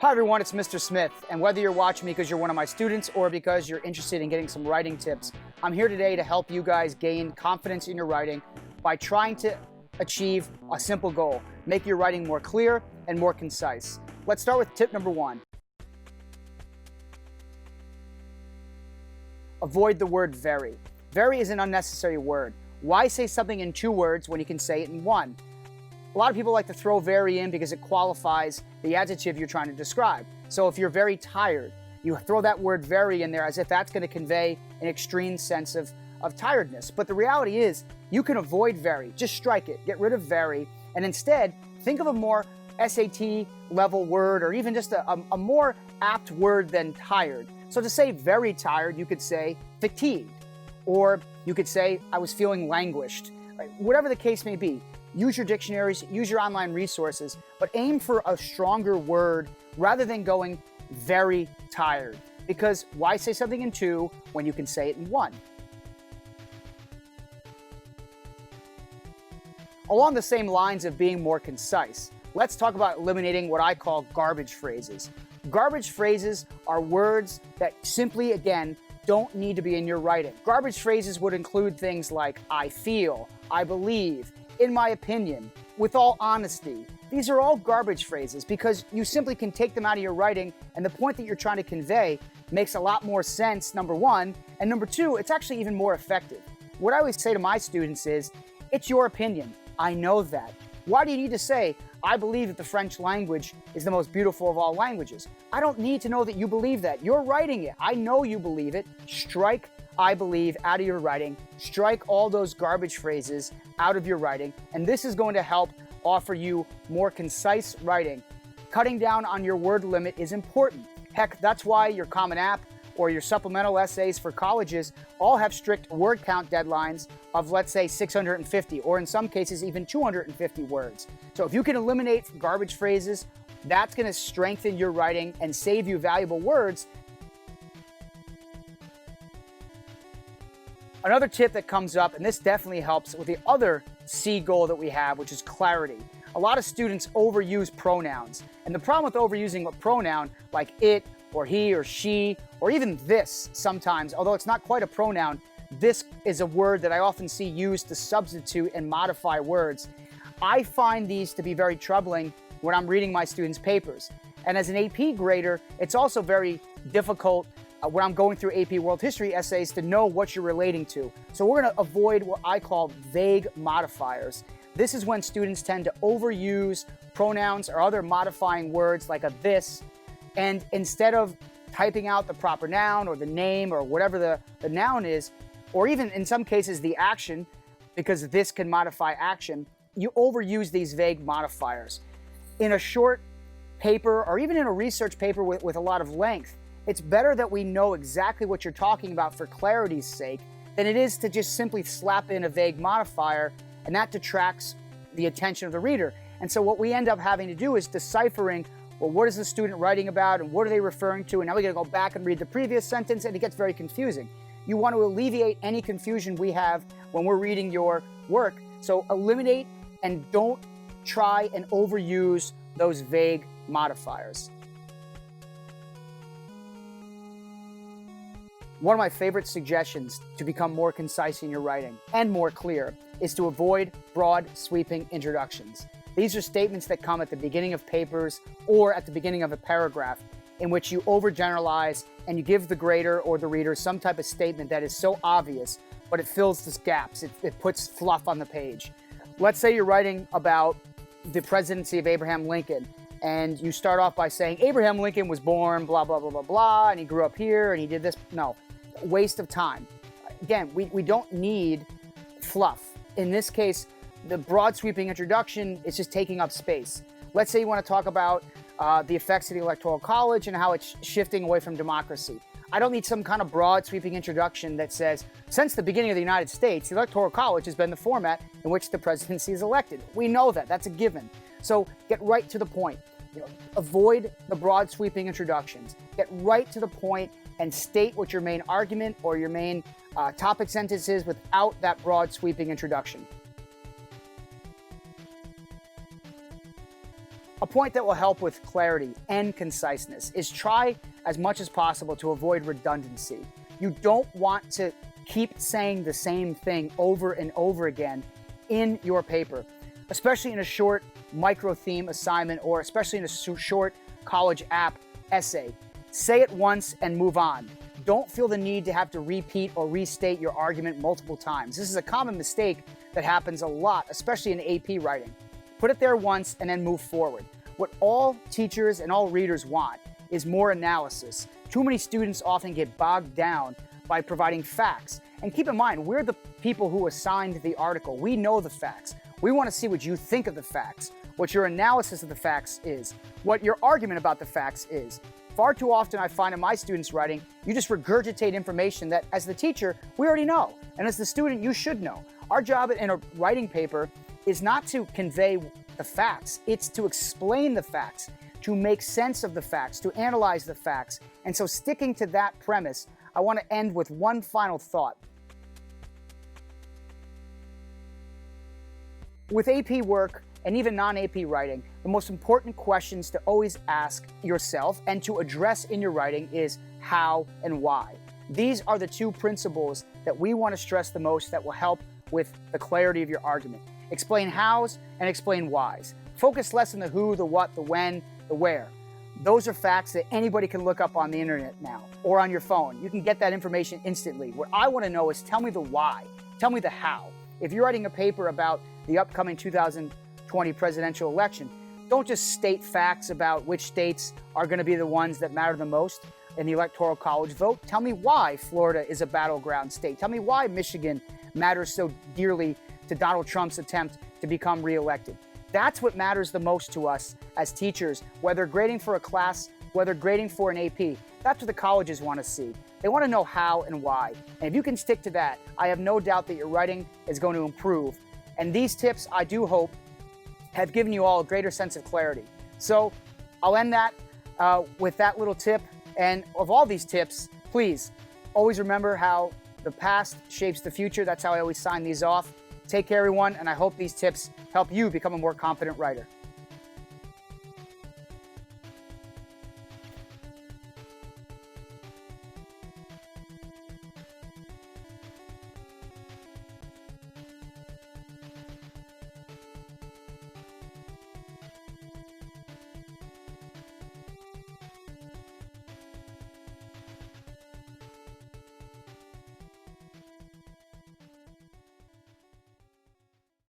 Hi everyone, it's Mr. Smith, and whether you're watching me because you're one of my students or because you're interested in getting some writing tips, I'm here today to help you guys gain confidence in your writing by trying to achieve a simple goal: make your writing more clear and more concise. Let's start with tip number 1. Avoid the word very. Very is an unnecessary word. Why say something in 2 words when you can say it in 1? A lot of people like to throw very in because it qualifies the adjective you're trying to describe. So if you're very tired, you throw that word very in there as if that's going to convey an extreme sense of tiredness. But the reality is, you can avoid very. Just strike it. Get rid of very. And instead, think of a more SAT level word, or even just a more apt word than tired. So to say very tired, you could say fatigued. Or you could say, I was feeling languished. Right? Whatever the case may be. Use your dictionaries, use your online resources, but aim for a stronger word rather than going very tired. Because why say something in 2 when you can say it in 1? Along the same lines of being more concise, let's talk about eliminating what I call garbage phrases. Garbage phrases are words that simply, again, don't need to be in your writing. Garbage phrases would include things like I feel, I believe, in my opinion, with all honesty. These are all garbage phrases because you simply can take them out of your writing, and the point that you're trying to convey makes a lot more sense, number 1, and number 2, it's actually even more effective. What I always say to my students is, it's your opinion. I know that. Why do you need to say, I believe that the French language is the most beautiful of all languages? I don't need to know that you believe that. You're writing it. I know you believe it. Strike I believe out of your writing. Strike all those garbage phrases out of your writing, and this is going to help offer you more concise writing. Cutting down on your word limit is important. Heck, that's why your Common App or your supplemental essays for colleges all have strict word count deadlines of, let's say, 650, or in some cases even 250 words. So if you can eliminate garbage phrases, that's going to strengthen your writing and save you valuable words. Another tip that comes up, and this definitely helps with the other C goal that we have, which is clarity. A lot of students overuse pronouns. And the problem with overusing a pronoun like it, or he, or she, or even this sometimes, although it's not quite a pronoun, this is a word that I often see used to substitute and modify words. I find these to be very troubling when I'm reading my students' papers. And as an AP grader, it's also very difficult when I'm going through AP World History essays to know what you're relating to. So we're going to avoid what I call vague modifiers. This is when students tend to overuse pronouns or other modifying words like a this, and instead of typing out the proper noun or the name or whatever the noun is, or even in some cases the action, because this can modify action, you overuse these vague modifiers. In a short paper or even in a research paper with a lot of length, it's better that we know exactly what you're talking about for clarity's sake than it is to just simply slap in a vague modifier, and that detracts the attention of the reader. And so what we end up having to do is deciphering, well, what is the student writing about and what are they referring to? And now we got to go back and read the previous sentence, and it gets very confusing. You want to alleviate any confusion we have when we're reading your work. So eliminate and don't try and overuse those vague modifiers. One of my favorite suggestions to become more concise in your writing and more clear is to avoid broad, sweeping introductions. These are statements that come at the beginning of papers or at the beginning of a paragraph in which you overgeneralize and you give the grader or the reader some type of statement that is so obvious, but it fills the gaps. It puts fluff on the page. Let's say you're writing about the presidency of Abraham Lincoln, and you start off by saying, Abraham Lincoln was born, blah, blah, blah, blah, blah, and he grew up here, and he did this. No. Waste of time. Again, we don't need fluff. In this case, the broad sweeping introduction is just taking up space. Let's say you want to talk about the effects of the Electoral College and how it's shifting away from democracy. I don't need some kind of broad sweeping introduction that says, since the beginning of the United States, the Electoral College has been the format in which the presidency is elected. We know that. That's a given. So get right to the point. Avoid the broad sweeping introductions. Get right to the point and state what your main argument or your main topic sentence is without that broad sweeping introduction. A point that will help with clarity and conciseness is try as much as possible to avoid redundancy. You don't want to keep saying the same thing over and over again in your paper, especially in a short micro-theme assignment or especially in a short college app essay. Say it once and move on. Don't feel the need to have to repeat or restate your argument multiple times. This is a common mistake that happens a lot, especially in AP writing. Put it there once and then move forward. What all teachers and all readers want is more analysis. Too many students often get bogged down by providing facts. And keep in mind, we're the people who assigned the article. We know the facts. We want to see what you think of the facts, what your analysis of the facts is, what your argument about the facts is. Far too often I find in my students' writing, you just regurgitate information that as the teacher, we already know. And as the student, you should know. Our job in a writing paper is not to convey the facts, it's to explain the facts, to make sense of the facts, to analyze the facts. And so sticking to that premise, I want to end with one final thought. With AP work and even non-AP writing, the most important questions to always ask yourself and to address in your writing is how and why. These are the two principles that we want to stress the most that will help with the clarity of your argument. Explain hows and explain whys. Focus less on the who, the what, the when, the where. Those are facts that anybody can look up on the internet now or on your phone. You can get that information instantly. What I want to know is tell me the why, tell me the how. If you're writing a paper about the upcoming 2020 presidential election, don't just state facts about which states are going to be the ones that matter the most in the Electoral College vote. Tell me why Florida is a battleground state. Tell me why Michigan matters so dearly to Donald Trump's attempt to become reelected. That's what matters the most to us as teachers, whether grading for a class, whether grading for an AP. That's what the colleges want to see. They want to know how and why. And if you can stick to that, I have no doubt that your writing is going to improve. And these tips, I do hope, have given you all a greater sense of clarity. So I'll end that with that little tip. And of all these tips, please always remember how the past shapes the future. That's how I always sign these off. Take care, everyone, and I hope these tips help you become a more confident writer.